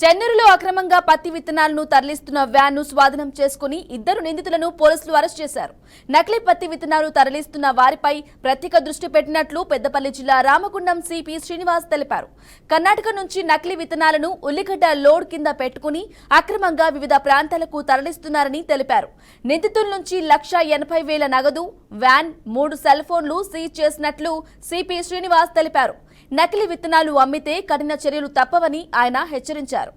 చెన్నూరులో అక్రమంగా పత్తి విత్తనాలను తరలిస్తున్న వ్యాన్ను స్వాధీనం చేసుకుని ఇద్దరు నిందితులను పోలీసులు అరెస్ట్ చేశారు. నకిలీ పత్తి విత్తనాలు తరలిస్తున్న వారిపై ప్రత్యేక దృష్టి పెట్టినట్లు పెద్దపల్లి జిల్లా రామగుండం సిపి శ్రీనివాస్ తెలిపారు. కర్ణాటక నుంచి నకిలీ విత్తనాలను ఉల్లిగడ్డ లోడ్ కింద పెట్టుకుని అక్రమంగా వివిధ ప్రాంతాలకు తరలిస్తున్నారని తెలిపారు. నిందితుల నుంచి 1,80,000 నగదు, వ్యాన్, 3 సెల్ ఫోన్లు సీజ్ చేసినట్లు సిపి శ్రీనివాస్ తెలిపారు. నకిలీ విత్తనాలు అమ్మితే కఠిన చర్యలు తప్పవని ఆయన హెచ్చరించారు.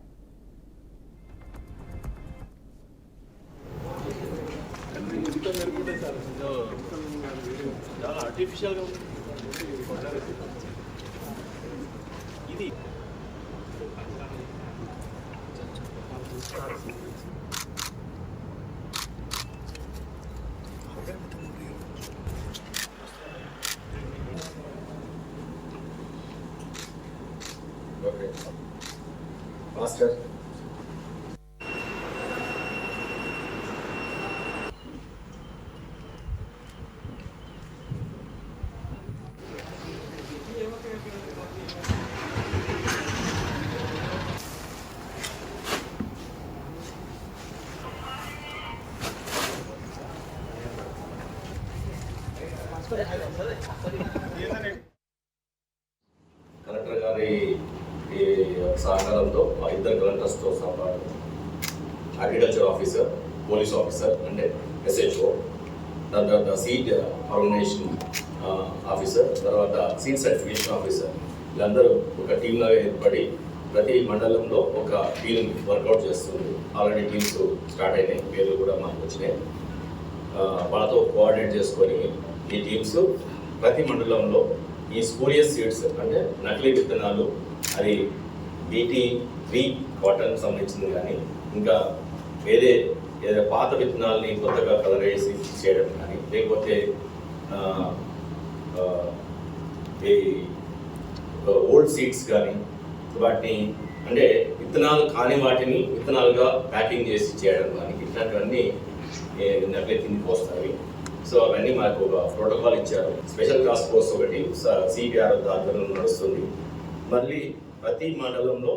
Okay. Master. కలెక్టర్ గారి సహకారంతో ఇద్దరు కలెక్టర్స్తో పాటు అగ్రికల్చర్ ఆఫీసర్, పోలీస్ ఆఫీసర్ అంటే SHO, తర్వాత సీడ్ ఆర్గనైజేషన్ ఆఫీసర్, తర్వాత సీడ్ సర్టిఫికేషన్ ఆఫీసర్, వీళ్ళందరూ ఒక టీంలాగా ఏర్పడి ప్రతి మండలంలో ఒక టీం వర్కౌట్ చేస్తుంది. ఆల్రెడీ టీమ్స్ స్టార్ట్ అయినాయి, పేర్లు కూడా మాకు వచ్చినాయి. వాళ్ళతో కోఆర్డినేట్ చేసుకొని ఈ టీమ్స్ ప్రతి మండలంలో ఈ స్పూరియస్ సీడ్స్ అంటే నకిలీ విత్తనాలు, అది BT3 కాటన్ సంబంధించింది కానీ ఇంకా ఏదో పాత విత్తనాలని కొత్తగా కలర్ వేసి చేయడం కానీ, లేకపోతే ఈ ఓల్డ్ సీడ్స్ కానీ వాటిని అంటే విత్తనాలు కాని వాటిని విత్తనాలుగా ప్యాకింగ్ చేసి చేయడం కానీ ఇట్లాంటివన్నీ నకిలీ కిందికి వస్తాయి. సో అవన్నీ మాకు ఒక ప్రోటోకాల్ ఇచ్చారు. స్పెషల్ టాస్క్ ఫోర్స్ ఒకటి CPR ఆధ్వర్యంలో నడుస్తుంది. మళ్ళీ ప్రతి మండలంలో